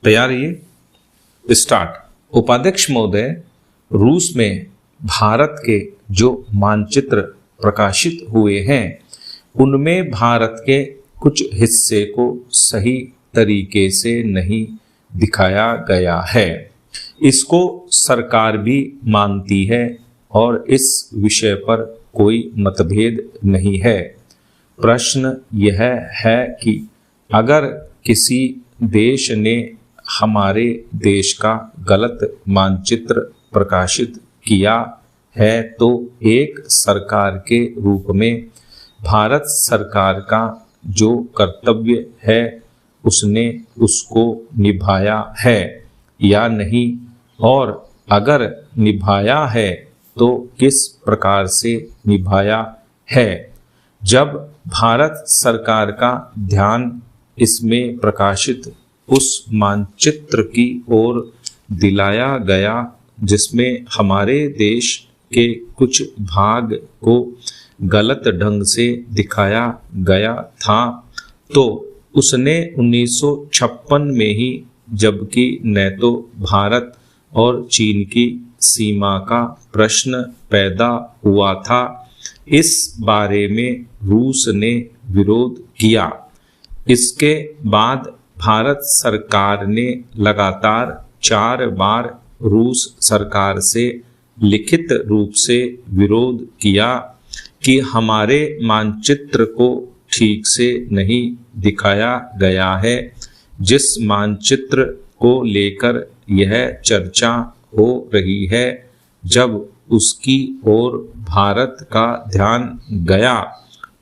तैयार है ये स्टार्ट। उपाध्यक्ष महोदय, रूस में भारत के जो मानचित्र प्रकाशित हुए हैं उनमें भारत के कुछ हिस्से को सही तरीके से नहीं दिखाया गया है। इसको सरकार भी मानती है और इस विषय पर कोई मतभेद नहीं है। प्रश्न यह है कि अगर किसी देश ने हमारे देश का गलत मानचित्र प्रकाशित किया है तो एक सरकार के रूप में भारत सरकार का जो कर्तव्य है उसने उसको निभाया है या नहीं, और अगर निभाया है तो किस प्रकार से निभाया है। जब भारत सरकार का ध्यान इसमें प्रकाशित उस मानचित्र की ओर दिलाया गया जिसमें हमारे देश के कुछ भाग को गलत ढंग से दिखाया गया था, तो उसने 1956 में ही, जबकि न तो भारत और चीन की सीमा का प्रश्न पैदा हुआ था, इस बारे में रूस ने विरोध किया। इसके बाद भारत सरकार ने लगातार 4 बार रूस सरकार से लिखित रूप से विरोध किया कि हमारे मानचित्र को ठीक से नहीं दिखाया गया है। जिस मानचित्र को लेकर यह चर्चा हो रही है, जब उसकी ओर भारत का ध्यान गया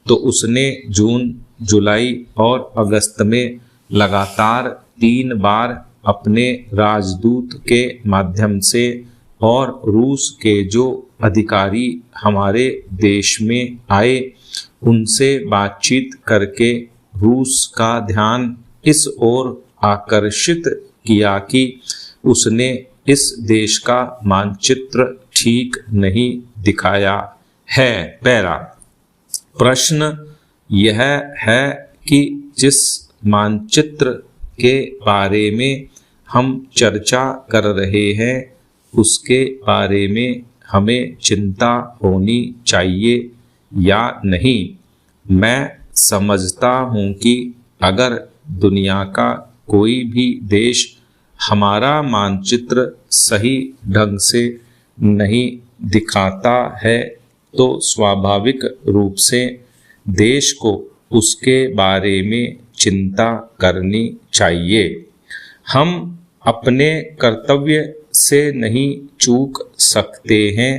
तो उसने जून, जुलाई और अगस्त में लगातार 3 बार अपने राजदूत के माध्यम से और रूस के जो अधिकारी हमारे देश में आए उनसे बातचीत करके रूस का ध्यान इस ओर आकर्षित किया कि उसने इस देश का मानचित्र ठीक नहीं दिखाया है। पैरा प्रश्न यह है कि जिस मानचित्र के बारे में हम चर्चा कर रहे हैं उसके बारे में हमें चिंता होनी चाहिए या नहीं। मैं समझता हूँ कि अगर दुनिया का कोई भी देश हमारा मानचित्र सही ढंग से नहीं दिखाता है तो स्वाभाविक रूप से देश को उसके बारे में चिंता करनी चाहिए। हम अपने कर्तव्य से नहीं चूक सकते हैं,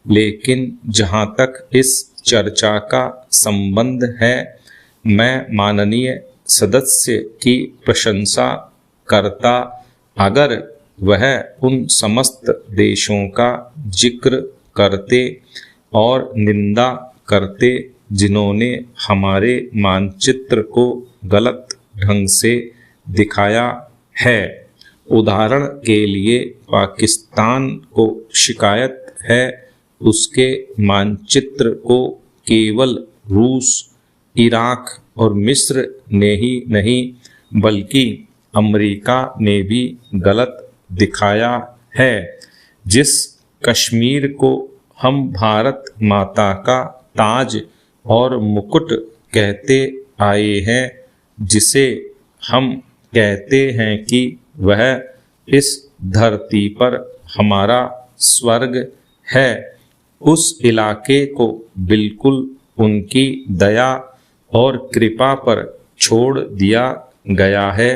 लेकिन जहाँ तक इस चर्चा का संबंध है, मैं माननीय सदस्य की प्रशंसा करता अगर वह उन समस्त देशों का जिक्र करते और निंदा करते जिन्होंने हमारे मानचित्र को गलत ढंग से दिखाया है। उदाहरण के लिए पाकिस्तान को शिकायत है उसके मानचित्र को केवल रूस, इराक और मिस्र ने ही नहीं बल्कि अमेरिका ने भी गलत दिखाया है। जिस कश्मीर को हम भारत माता का ताज और मुकुट कहते आए हैं, जिसे हम कहते हैं कि वह इस धरती पर हमारा स्वर्ग है, उस इलाके को बिल्कुल उनकी दया और कृपा पर छोड़ दिया गया है।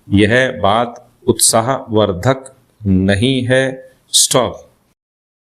यह बात उत्साहवर्धक नहीं है। स्टॉप।